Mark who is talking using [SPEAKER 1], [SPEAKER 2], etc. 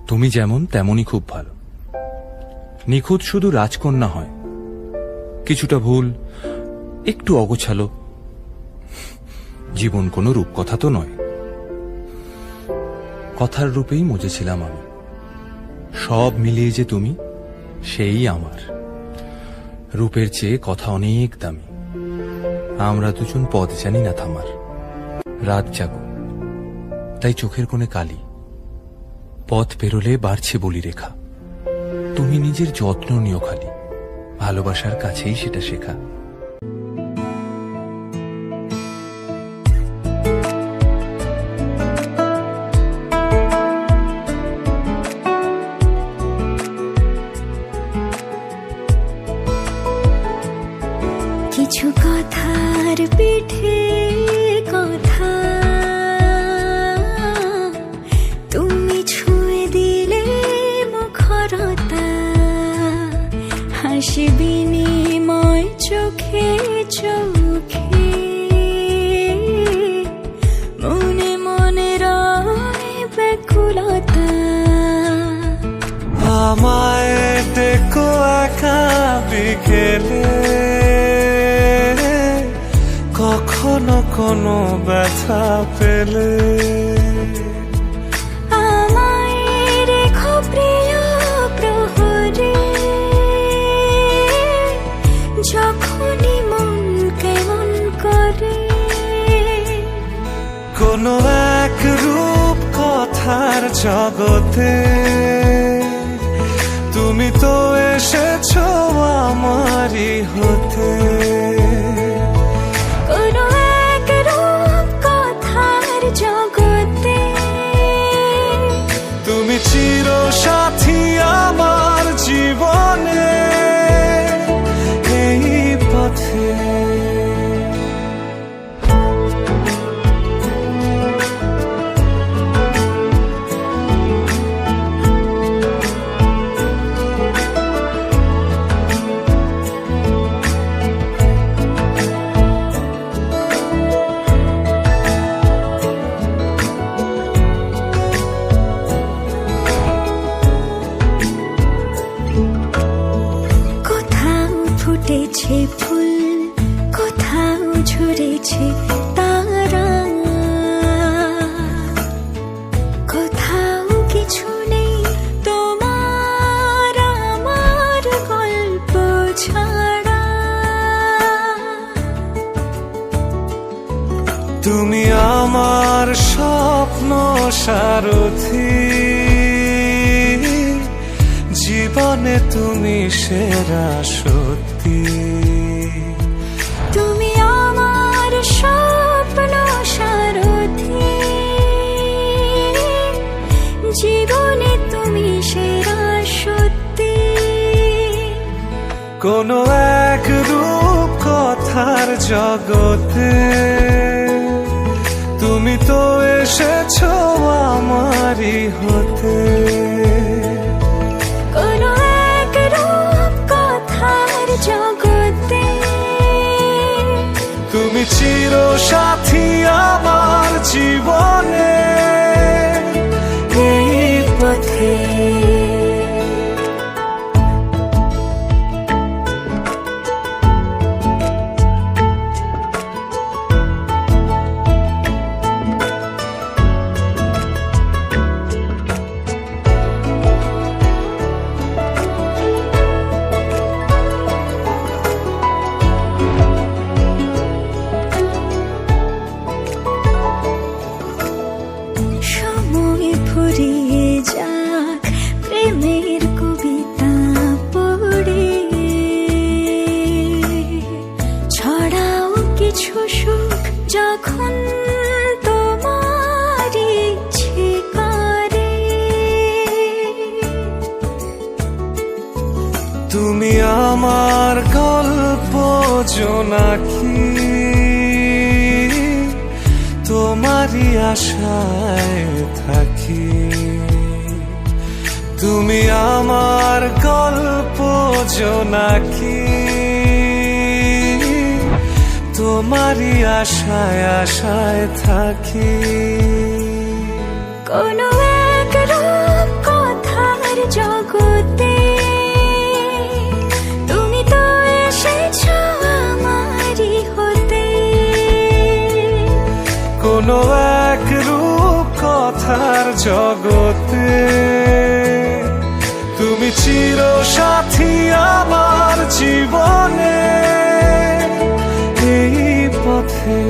[SPEAKER 1] তুমি যেমন তেমনই খুব ভালো। নিখুঁত শুধু রাজকন্যা হয়, কিছুটা ভুল, একটু অগোছালো। জীবন কোনো রূপকথা তো নয়। কথার রূপেই মজেছিলাম আমি। সব মিলিয়ে যে তুমি, সেই আমার। রূপের চেয়ে কথা অনেক দামি। আমরা দুজন পথ জানি না থামার। রাত জাগো, তাই চোখের কোণে কালি। পথ পেরোলে বাড়ছে বলি রেখা। তুমি নিজের যত্ন নিও খালি, ভালোবাসার কাছেই সেটা শেখা।
[SPEAKER 2] কিছু কথার পিঠে কথা তুমি ছুঁয়ে দিলে মুখরতা, হাসি বিনিময় চোখে চোখে, মনে মনে রয় ব্যাকুলতা।
[SPEAKER 3] আমায় দেখো একা বিকেলে, কখনো কোনো ব্যথা পেলে।
[SPEAKER 2] আমায় রেখো প্রিয় প্রহরে, যখনই মন কেমন করে।
[SPEAKER 3] কোনো এক রূপ কথার জগতে তুমি তো এসেছো আমারই হতে।
[SPEAKER 2] কোনো এক রূপ কথার জগতে
[SPEAKER 3] তুমি চির সাথী আমার জীবনে, এই পথে।
[SPEAKER 2] ফুটেছে ফুল, কোথাও ঝরেছে তারা, কোথাও কিছু নেই তোমার আমার গল্প ছাড়া।
[SPEAKER 3] তুমি আমার স্বপ্ন সারথি, জীবনে তুমি সেরা সত্যি।
[SPEAKER 2] তুমি আমার স্বপ্ন সারথি, জীবনে তুমি সেরা সত্যি।
[SPEAKER 3] কোনো এক রূপ কথার জগতে তুমি তো এসেছো আমারই হতে।
[SPEAKER 2] কোনো এক রূপ কথার জগতে
[SPEAKER 3] তুমি চির সাথী আমার জীবনে,
[SPEAKER 2] এই পথে। সময় ফুরিয়ে যাক প্রেমের কবিতা পড়ে, ছড়াও কিছু সুখ যখন তোমার ইচ্ছে করে।
[SPEAKER 3] তুমি আমার গল্প জোনাকি, তোমারই আশায় থাকি। তুমি আমার গল্প জোনাকি, তোমারই আশায় আশায় থাকি।
[SPEAKER 2] কোনো এক রূপ
[SPEAKER 3] কোনো এক রূপ কথার জগতে তুমি চির সাথী আমার জীবনে এই পথে